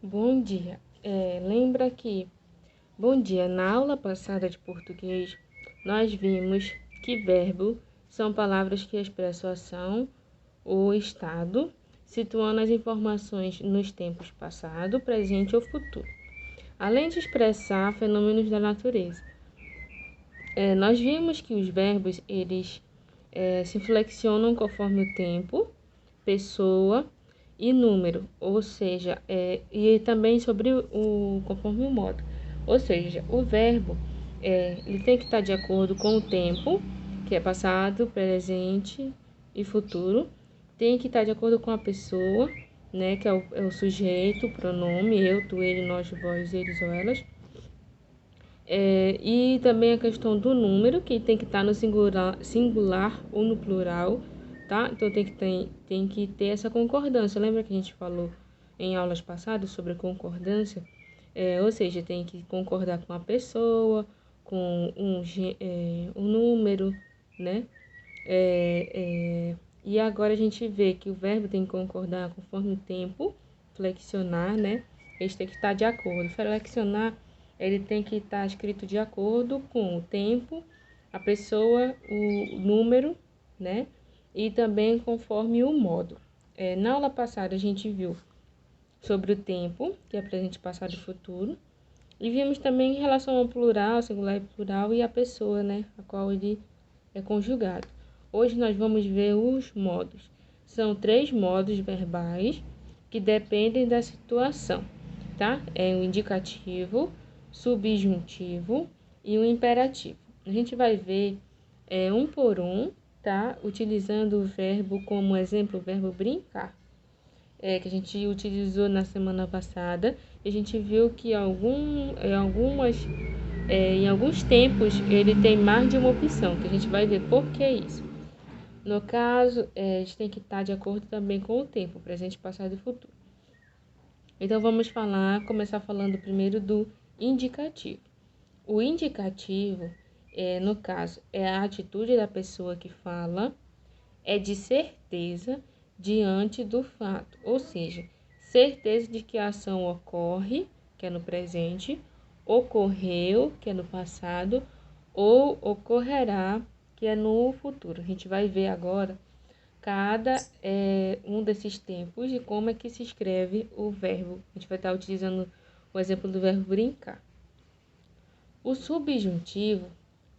Bom dia. Lembra que, bom dia, na aula passada de português, nós vimos que verbo são palavras que expressam ação ou estado, situando as informações nos tempos passado, presente ou futuro, além de expressar fenômenos da natureza. Nós vimos que os verbos, eles se flexionam conforme o tempo, pessoa e número, ou seja, e também sobre conforme o modo. Ou seja, o verbo ele tem que estar de acordo com o tempo, que é passado, presente e futuro. Tem que estar de acordo com a pessoa, né, que é o sujeito, o pronome, eu, tu, ele, nós, vós, eles ou elas. E também a questão do número, que tem que estar no singular ou no plural, tá? Então tem que ter essa concordância. Lembra que a gente falou em aulas passadas sobre concordância? Ou seja, tem que concordar com a pessoa, com um número, né? E agora a gente vê que o verbo tem que concordar conforme o tempo, flexionar, né? Eles têm que estar de acordo. Flexionar, ele tem que estar escrito de acordo com o tempo, a pessoa, o número, né? E também conforme o modo. Na aula passada a gente viu sobre o tempo, que é presente, passado e futuro. E vimos também em relação ao plural, singular e plural, e a pessoa, né? A qual ele é conjugado. Hoje nós vamos ver os modos. São 3 modos verbais que dependem da situação, tá? É o indicativo, subjuntivo e o imperativo. A gente vai ver um por um, tá? Utilizando o verbo como exemplo, o verbo brincar, que a gente utilizou na semana passada. E a gente viu que em alguns tempos ele tem mais de uma opção, que a gente vai ver por que isso. No caso, a gente tem que estar de acordo também com o tempo, presente, passado e futuro. Então vamos começar falando primeiro do indicativo. O indicativo, no caso, é a atitude da pessoa que fala, é de certeza diante do fato, ou seja, certeza de que a ação ocorre, que é no presente, ocorreu, que é no passado, ou ocorrerá, que é no futuro. A gente vai ver agora cada um desses tempos e como é que se escreve o verbo. A gente vai estar utilizando o exemplo do verbo brincar. O subjuntivo,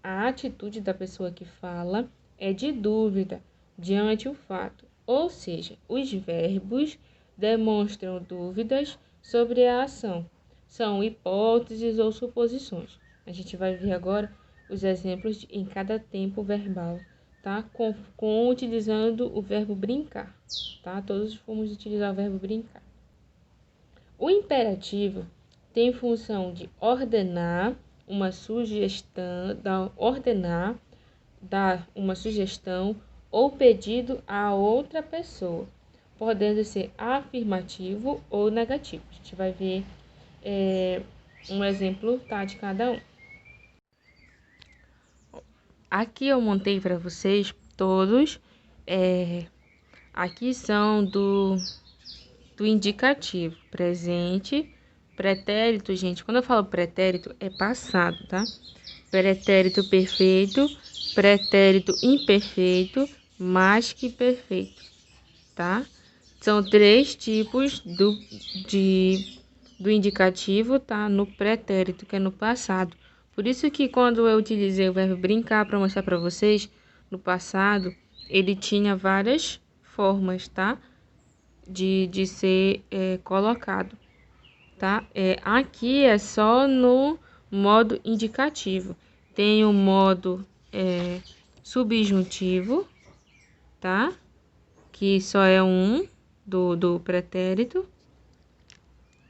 a atitude da pessoa que fala, é de dúvida diante o fato, ou seja, os verbos demonstram dúvidas sobre a ação. São hipóteses ou suposições. A gente vai ver agora os exemplos em cada tempo verbal, tá? Utilizando o verbo brincar, tá? Todos vamos utilizar o verbo brincar. O imperativo tem função de ordenar uma sugestão, dar uma sugestão ou pedido a outra pessoa, podendo ser afirmativo ou negativo. A gente vai ver um exemplo, tá, de cada um. Aqui eu montei para vocês todos, aqui são do indicativo, presente, pretérito, gente, quando eu falo pretérito, é passado, tá? Pretérito perfeito, pretérito imperfeito, mais que perfeito, tá? São 3 tipos do indicativo, tá? No pretérito, que é no passado. Por isso que quando eu utilizei o verbo brincar para mostrar para vocês, no passado, ele tinha várias formas, tá? De ser colocado, tá? Aqui é só no modo indicativo. Tem o modo subjuntivo, tá? Que só é um do pretérito,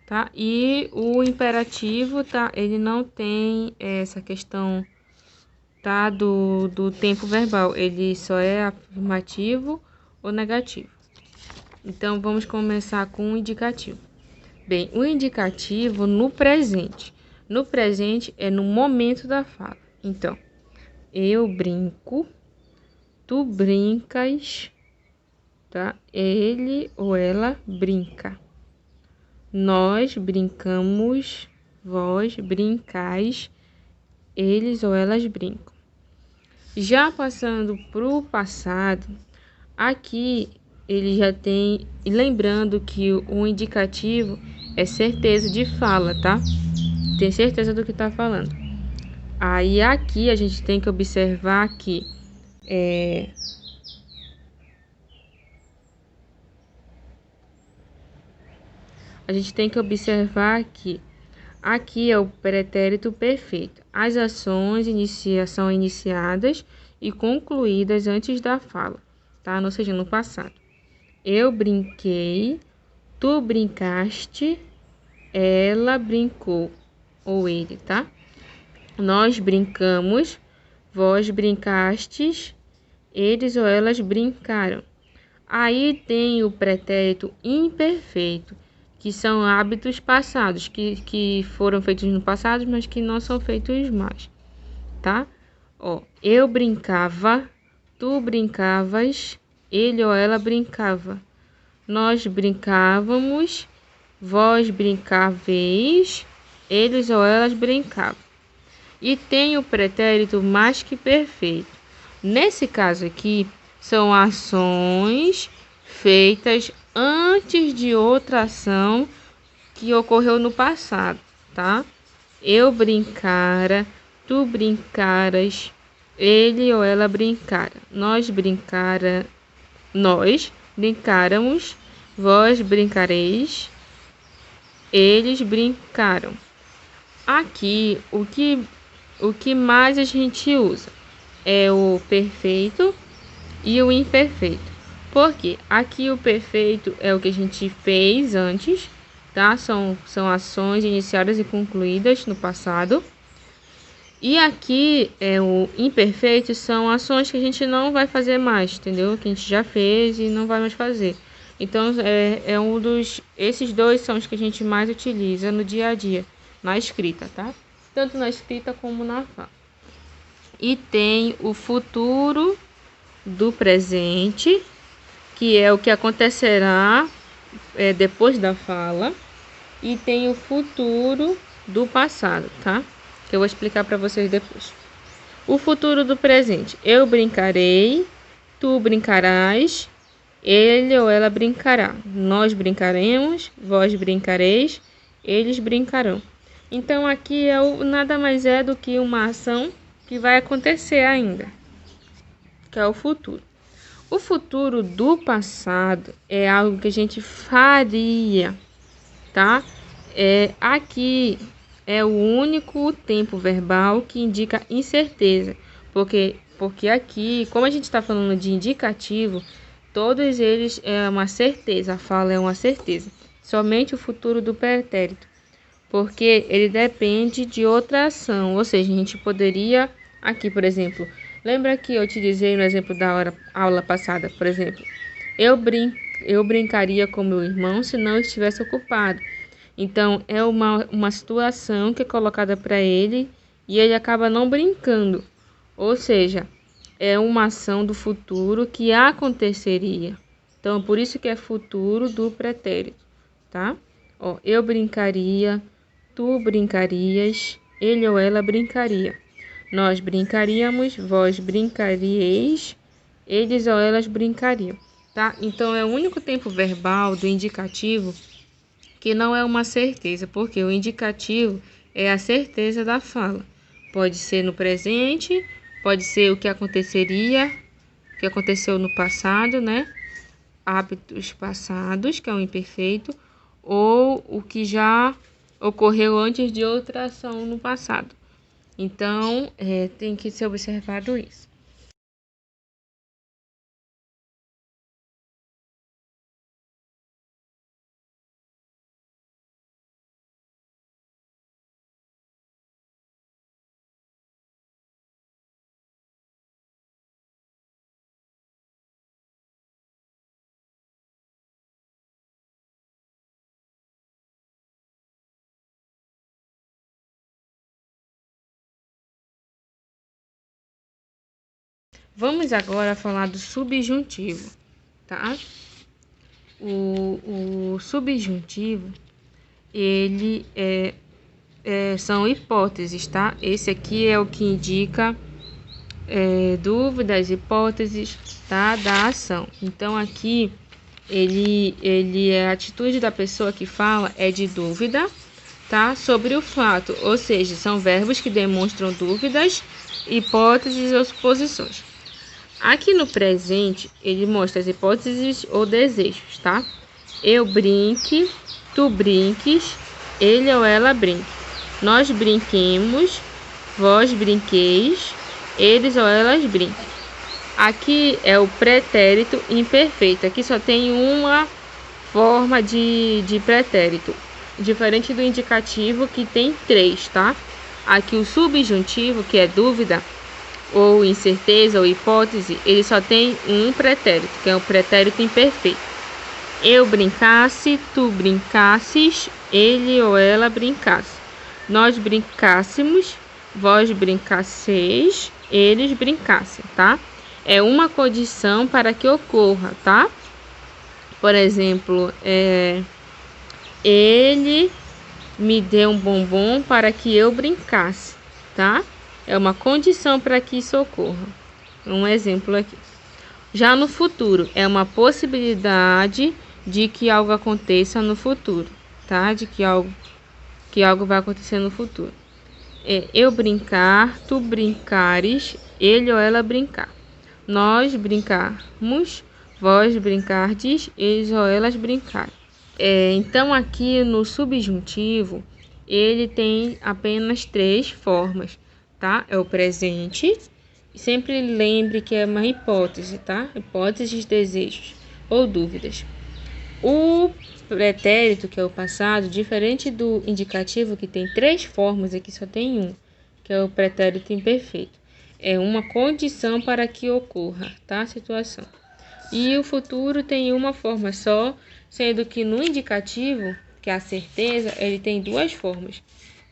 tá? E o imperativo, tá? Ele não tem essa questão, tá? Do tempo verbal. Ele só é afirmativo ou negativo. Então, vamos começar com o indicativo. Bem, o indicativo no presente. No presente é no momento da fala. Então, eu brinco, tu brincas, tá? Ele ou ela brinca. nós brincamos, vós brincais, eles ou elas brincam. Já passando para o passado, aqui ele já tem, lembrando que o indicativo é certeza de fala, tá? Tem certeza do que tá falando. Aí aqui a gente tem que observar que aqui é o pretérito perfeito. As ações são iniciadas e concluídas antes da fala, tá? Ou seja, no passado. Eu brinquei, tu brincaste, ela brincou, ou ele, tá? Nós brincamos, vós brincastes, eles ou elas brincaram. Aí tem o pretérito imperfeito, que são hábitos passados, que foram feitos no passado, mas que não são feitos mais, tá? Ó, eu brincava, tu brincavas, ele ou ela brincava. Nós brincávamos, vós brincáveis, eles ou elas brincavam. E tem o pretérito mais que perfeito. Nesse caso aqui, são ações feitas antes de outra ação que ocorreu no passado, tá? Eu brincara, tu brincaras, ele ou ela brincara. Nós brincáramos, vós brincareis, eles brincaram. Aqui, o que mais a gente usa é o perfeito e o imperfeito. Porque aqui o perfeito é o que a gente fez antes, tá? São ações iniciadas e concluídas no passado. E aqui é o imperfeito, são ações que a gente não vai fazer mais, entendeu? Que a gente já fez e não vai mais fazer. Então, esses dois são os que a gente mais utiliza no dia a dia, na escrita, tá? Tanto na escrita como na fala. E tem o futuro do presente, que é o que acontecerá depois da fala, e tem o futuro do passado, tá? Que eu vou explicar para vocês depois. O futuro do presente: eu brincarei, tu brincarás, ele ou ela brincará, nós brincaremos, vós brincareis, eles brincarão. Então aqui nada mais é do que uma ação que vai acontecer ainda, que é o futuro. O futuro do passado é algo que a gente faria, tá? Aqui é o único tempo verbal que indica incerteza, porque aqui, como a gente está falando de indicativo, todos eles é uma certeza, a fala é uma certeza. Somente o futuro do pretérito, porque ele depende de outra ação, ou seja, a gente poderia, aqui, por exemplo, lembra que eu te dizia no exemplo da aula passada, por exemplo, eu brincaria com meu irmão se não estivesse ocupado. Então, é uma situação que é colocada para ele e ele acaba não brincando. Ou seja, é uma ação do futuro que aconteceria. Então, por isso que é futuro do pretérito, tá? Ó, eu brincaria, tu brincarias, ele ou ela brincaria. Nós brincaríamos, vós brincarieis, eles ou elas brincariam, tá? Então, é o único tempo verbal do indicativo que não é uma certeza, porque o indicativo é a certeza da fala. Pode ser no presente, pode ser o que aconteceria, o que aconteceu no passado, né? Hábitos passados, que é o imperfeito, ou o que já ocorreu antes de outra ação no passado. Então, tem que ser observado isso. Vamos agora falar do subjuntivo, tá? O subjuntivo ele são hipóteses, tá? Esse aqui é o que indica dúvidas, hipóteses, tá? Da ação. Então, aqui, ele é a atitude da pessoa que fala é de dúvida, tá? Sobre o fato, ou seja, são verbos que demonstram dúvidas, hipóteses ou suposições. Aqui no presente, ele mostra as hipóteses ou desejos, tá? Eu brinque, tu brinques, ele ou ela brinque. Nós brinquemos, vós brinqueis, eles ou elas brinquem. Aqui é o pretérito imperfeito. Aqui só tem uma forma de pretérito, diferente do indicativo que tem 3, tá? Aqui o subjuntivo, que é dúvida, ou incerteza, ou hipótese, ele só tem um pretérito, que é o pretérito imperfeito. Eu brincasse, tu brincasses, ele ou ela brincasse. Nós brincássemos, vós brincasseis, eles brincassem, tá? É uma condição para que ocorra, tá? Por exemplo, ele me deu um bombom para que eu brincasse, tá? É uma condição para que isso ocorra. Um exemplo aqui. Já no futuro, é uma possibilidade de que algo aconteça no futuro, tá? De que algo vai acontecer no futuro. Eu brincar, tu brincares, ele ou ela brincar. Nós brincarmos, vós brincardes, eles ou elas brincarem. Então, aqui no subjuntivo, ele tem apenas 3 formas, tá? É o presente. Sempre lembre que é uma hipótese, tá? Hipóteses, desejos ou dúvidas. O pretérito, que é o passado, diferente do indicativo, que tem 3 formas, aqui só tem um, que é o pretérito imperfeito. É uma condição para que ocorra, tá? A situação. E o futuro tem uma forma só, sendo que no indicativo, que é a certeza, ele tem 2 formas,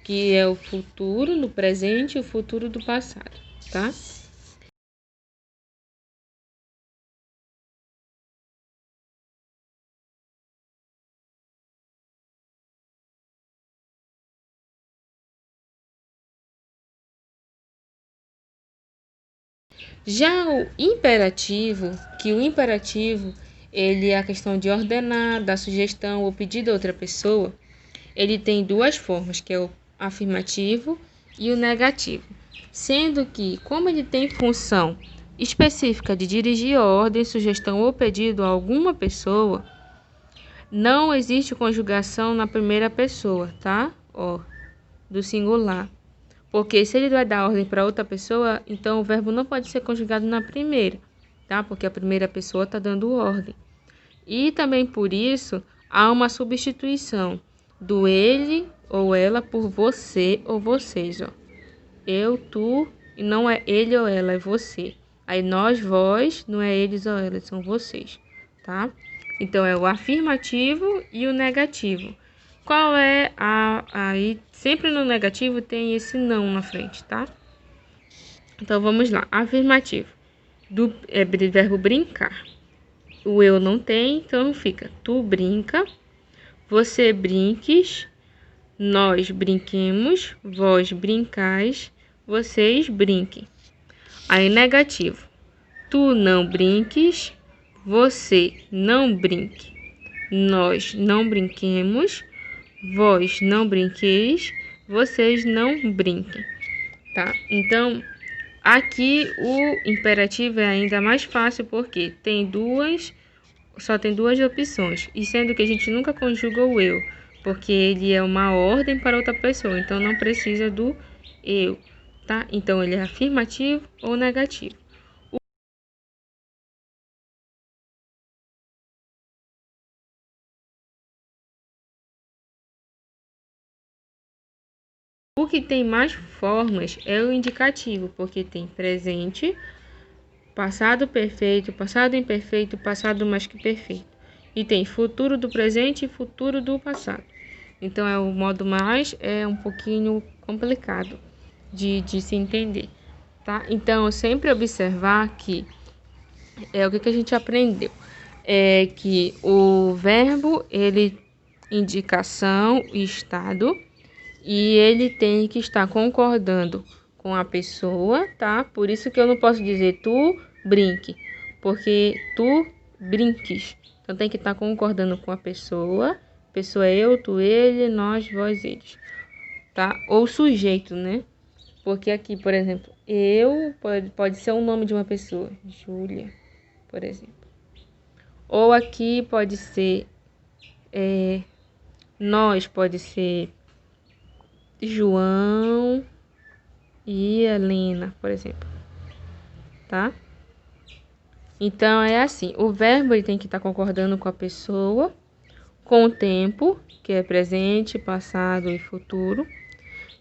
que é o futuro no presente e o futuro do passado, tá? Já o imperativo, ele é a questão de ordenar, dar sugestão ou pedir a outra pessoa, ele tem 2 formas, que é o afirmativo e o negativo. Sendo que, como ele tem função específica de dirigir ordem, sugestão ou pedido a alguma pessoa, não existe conjugação na primeira pessoa, tá? Do singular. Porque se ele vai dar ordem para outra pessoa, então o verbo não pode ser conjugado na primeira, tá? Porque a primeira pessoa está dando ordem. E também por isso há uma substituição do ele ou ela por você ou vocês, ó. Eu, tu, e não é ele ou ela, é você. Aí nós, vós, não é eles ou elas, são vocês, tá? Então é o afirmativo e o negativo. Qual é aí sempre no negativo tem esse não na frente, tá? Então vamos lá. Afirmativo. Do verbo brincar. O eu não tem, então fica tu brinca, você brinques, nós brinquemos, vós brincais, vocês brinquem. Aí negativo. Tu não brinques, você não brinque, nós não brinquemos, vós não brinqueis, vocês não brinquem, tá? Então, aqui o imperativo é ainda mais fácil porque só tem duas opções, e sendo que a gente nunca conjuga o eu, porque ele é uma ordem para outra pessoa, então não precisa do eu, tá? Então, ele é afirmativo ou negativo. O que tem mais formas é o indicativo, porque tem presente, passado perfeito, passado imperfeito, passado mais que perfeito. E tem futuro do presente e futuro do passado. Então, é o modo mais, um pouquinho complicado de se entender, tá? Então, sempre observar que, o que a gente aprendeu? É que o verbo, ele indicação, estado, e ele tem que estar concordando com a pessoa, tá? Por isso que eu não posso dizer tu brinque, porque tu brinques. Então tem que estar concordando com a pessoa. Pessoa é eu, tu, ele, nós, vós, eles, tá? Ou sujeito, né? Porque aqui, por exemplo, eu pode ser o nome de uma pessoa, Júlia, por exemplo. Ou aqui pode ser nós, pode ser João e Helena, por exemplo, tá? Então é assim, o verbo ele tem que estar concordando com a pessoa, com o tempo, que é presente, passado e futuro,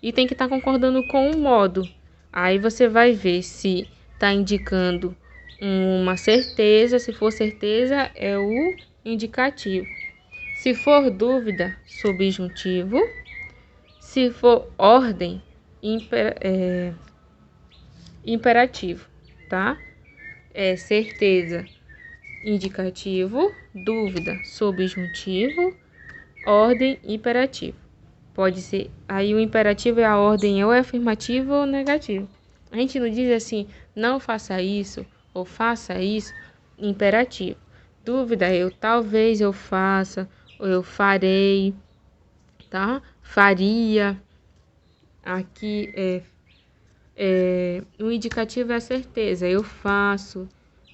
e tem que estar concordando com o modo. Aí você vai ver se está indicando uma certeza, se for certeza é o indicativo. Se for dúvida, subjuntivo. Se for ordem, imperativo, tá? É certeza, indicativo, dúvida, subjuntivo, ordem, imperativo. Pode ser, aí o imperativo é a ordem ou é afirmativo ou negativo. A gente não diz assim, não faça isso ou faça isso, imperativo. Dúvida, talvez eu faça ou eu farei, tá? Faria. Aqui o indicativo é a certeza. Eu faço,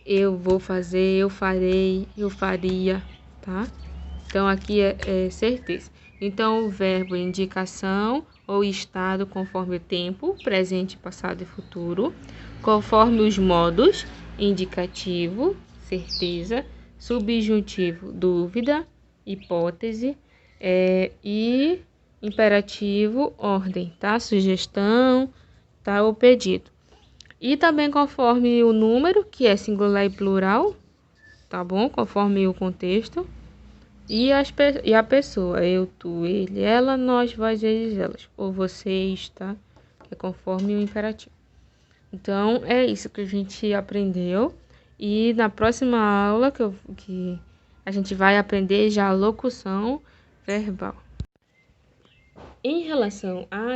eu vou fazer, eu farei, eu faria, tá? Então aqui é certeza. Então o verbo indicação ou estado conforme o tempo, presente, passado e futuro, conforme os modos, indicativo, certeza, subjuntivo, dúvida, hipótese, e imperativo, ordem, tá? Sugestão, tá? O pedido. E também conforme o número, que é singular e plural, tá bom? Conforme o contexto. E a pessoa, eu, tu, ele, ela, nós, vós, eles, elas. Ou vocês, tá? Que é conforme o imperativo. Então, é isso que a gente aprendeu. E na próxima aula que a gente vai aprender já a locução verbal. Em relação à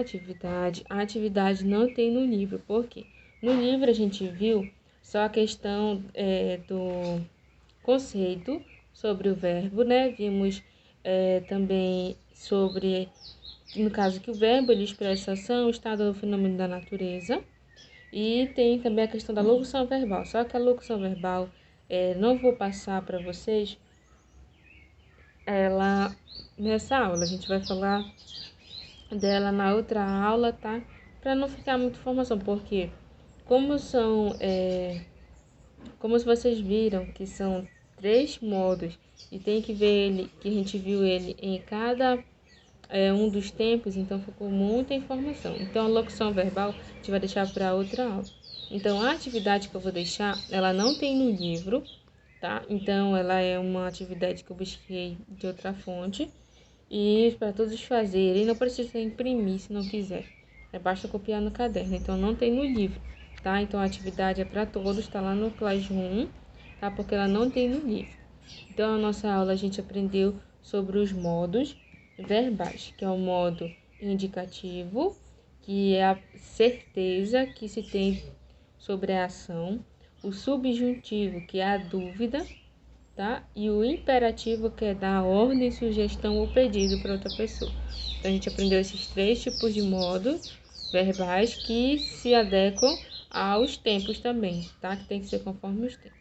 a atividade não tem no livro. Por quê? No livro a gente viu só a questão do conceito sobre o verbo, né? Vimos também sobre, no caso que o verbo ele expressa ação, estado ou fenômeno da natureza. E tem também a questão da locução verbal. Só que a locução verbal, não vou passar para vocês ela nessa aula. A gente vai falar dela na outra aula, tá? Para não ficar muita informação, porque como como vocês viram que são 3 modos e tem que ver ele, que a gente viu ele em cada um dos tempos, então ficou muita informação. Então a locução verbal a gente vai deixar para outra aula. Então a atividade que eu vou deixar, ela não tem no livro, tá? Então ela é uma atividade que eu busquei de outra fonte. E para todos fazerem, não precisa imprimir se não quiser. Basta copiar no caderno, então não tem no livro, tá? Então a atividade é para todos, está lá no Classroom, tá? Porque ela não tem no livro. Então a nossa aula a gente aprendeu sobre os modos verbais, que é o modo indicativo, que é a certeza que se tem sobre a ação, o subjuntivo, que é a dúvida, tá? E o imperativo, que é dar ordem, sugestão ou pedido para outra pessoa. Então a gente aprendeu esses 3 tipos de modos verbais que se adequam aos tempos também, tá? Que tem que ser conforme os tempos.